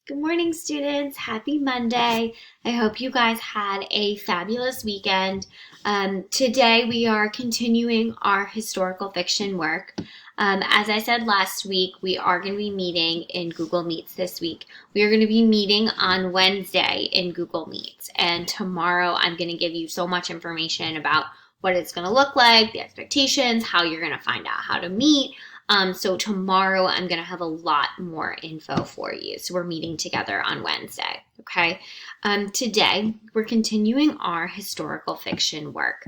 Good morning, students. Happy Monday. I hope you guys had a fabulous weekend. Today we are continuing our historical fiction work. As I said last week, we are going to be meeting in Google Meets this week. We are going to be meeting on Wednesday in Google Meets, and tomorrow I'm going to give you so much information about what it's going to look like, the expectations, how you're going to find out how to meet. So tomorrow I'm going to have a lot more info for you. So we're meeting together on Wednesday. Okay. Today we're continuing our historical fiction work.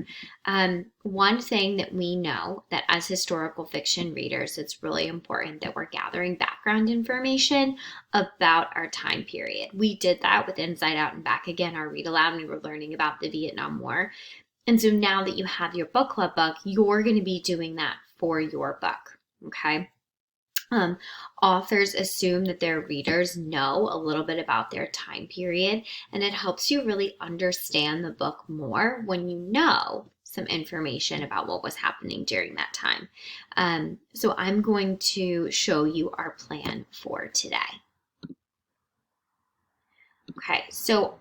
One thing that we know that as historical fiction readers, it's really important that we're gathering background information about our time period. We did that with Inside Out and Back Again, our read aloud, and we were learning about the Vietnam War. And so now that you have your book club book, you're going to be doing that for your book. Okay. Authors assume that their readers know a little bit about their time period, and it helps you really understand the book more when you know some information about what was happening during that time. So I'm going to show you our plan for today. Okay, so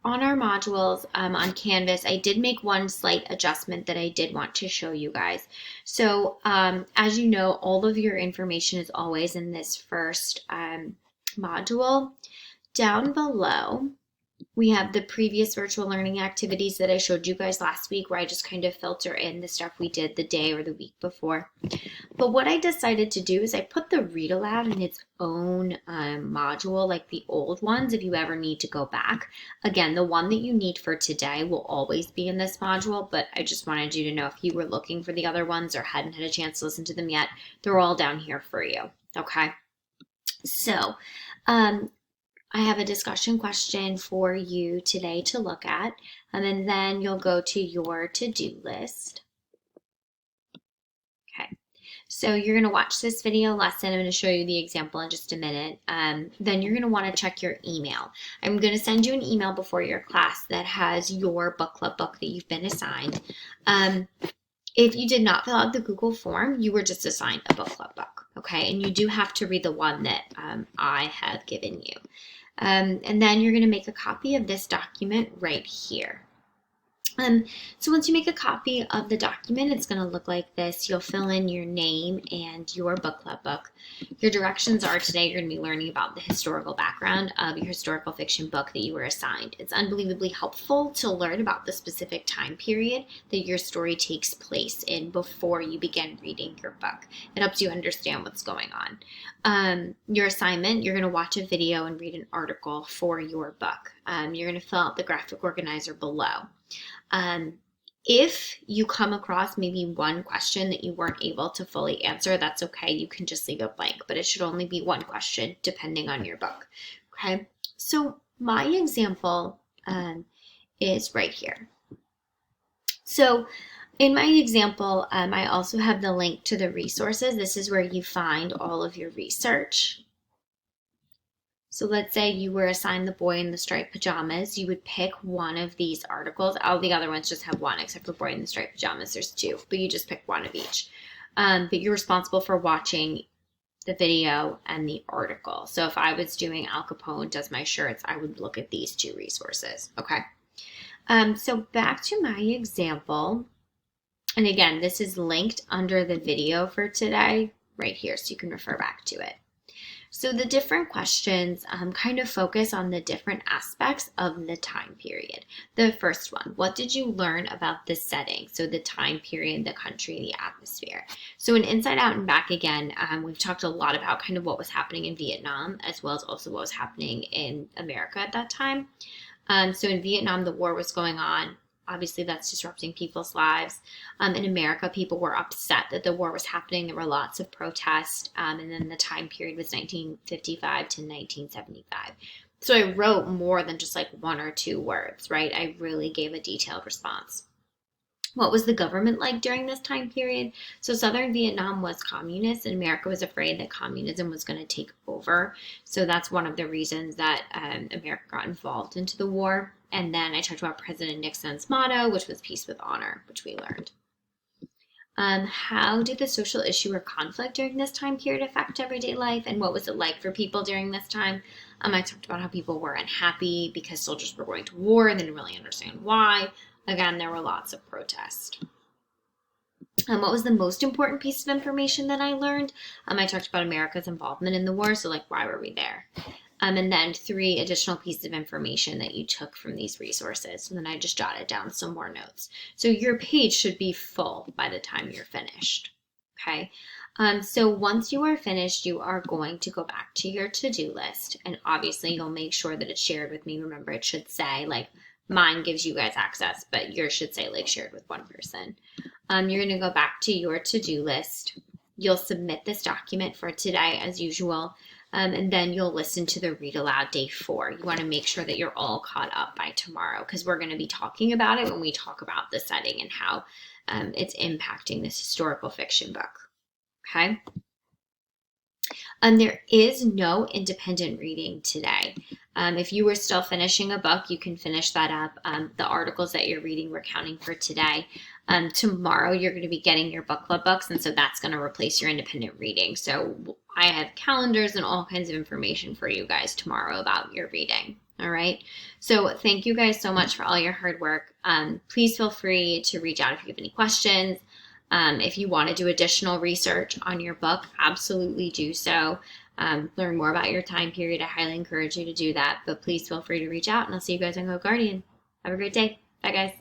on our modules on Canvas, I did make one slight adjustment that I did want to show you guys. So as you know, all of your information is always in this first module. Down below, we have the previous virtual learning activities that I showed you guys last week, where I just kind of filter in the stuff we did the day or the week before. But what I decided to do is I put the read aloud in its own module, like the old ones, if you ever need to go back. Again, the one that you need for today will always be in this module, but I just wanted you to know if you were looking for the other ones or hadn't had a chance to listen to them yet, they're all down here for you, okay? So, I have a discussion question for you today to look at, and then you'll go to your to-do list. Okay, so you're going to watch this video lesson. I'm going to show you the example in just a minute. Then you're going to want to check your email. I'm going to send you an email before your class that has your book club book that you've been assigned. If you did not fill out the Google form, you were just assigned a book club book, okay? And you do have to read the one that I have given you. And then you're going to make a copy of this document right here. So once you make a copy of the document, it's going to look like this. You'll fill in your name and your book club book. Your directions are today you're going to be learning about the historical background of your historical fiction book that you were assigned. It's unbelievably helpful to learn about the specific time period that your story takes place in before you begin reading your book. It helps you understand what's going on. Your assignment, you're going to watch a video and read an article for your book. You're going to fill out the graphic organizer below. If you come across maybe one question that you weren't able to fully answer, that's okay. You can just leave it blank, but it should only be one question depending on your book. Okay, so my example is right here. So in my example, I also have the link to the resources. This is where you find all of your research. So let's say you were assigned The Boy in the Striped Pajamas. You would pick one of these articles. All the other ones just have one, except for Boy in the Striped Pajamas, there's two, but you just pick one of each. But you're responsible for watching the video and the article. So if I was doing Al Capone Does My Shirts, I would look at these two resources, okay? So back to my example. And again, this is linked under the video for today right here, so you can refer back to it. So the different questions kind of focus on the different aspects of the time period. The first one, what did you learn about the setting? So the time period, the country, the atmosphere. So in Inside Out and Back Again, we've talked a lot about kind of what was happening in Vietnam, as well as also what was happening in America at that time. So in Vietnam, the war was going on. Obviously, that's disrupting people's lives. In America, people were upset that the war was happening. There were lots of protests, and then the time period was 1955 to 1975. So I wrote more than just like one or two words, right? I really gave a detailed response. What was the government like during this time period? So Southern Vietnam was communist, and America was afraid that communism was going to take over. So that's one of the reasons that America got involved into the war. And then I talked about President Nixon's motto, which was peace with honor, which we learned. How did the social issue or conflict during this time period affect everyday life, and what was it like for people during this time? I talked about how people were unhappy because soldiers were going to war and they didn't really understand why. Again, there were lots of protests. What was the most important piece of information that I learned? I talked about America's involvement in the war, so like why were we there? And then 3 additional pieces of information that you took from these resources. And then I just jotted down some more notes. So your page should be full by the time you're finished. Okay. So once you are finished, you are going to go back to your to-do list. And obviously you'll make sure that it's shared with me. Remember, it should say like mine gives you guys access, but yours should say like shared with one person. You're going to go back to your to-do list. You'll submit this document for today as usual. And then you'll listen to the read aloud day 4. You want to make sure that you're all caught up by tomorrow because we're going to be talking about it when we talk about the setting and how it's impacting this historical fiction book. Okay. There is no independent reading today. If you were still finishing a book, you can finish that up. The articles that you're reading, we're counting for today. Tomorrow, you're going to be getting your book club books, and so that's going to replace your independent reading. So I have calendars and all kinds of information for you guys tomorrow about your reading. All right. So thank you guys so much for all your hard work. Please feel free to reach out if you have any questions. If you want to do additional research on your book, absolutely do so. Learn more about your time period. I highly encourage you to do that, but please feel free to reach out, and I'll see you guys on Go Guardian. Have a great day. Bye, guys.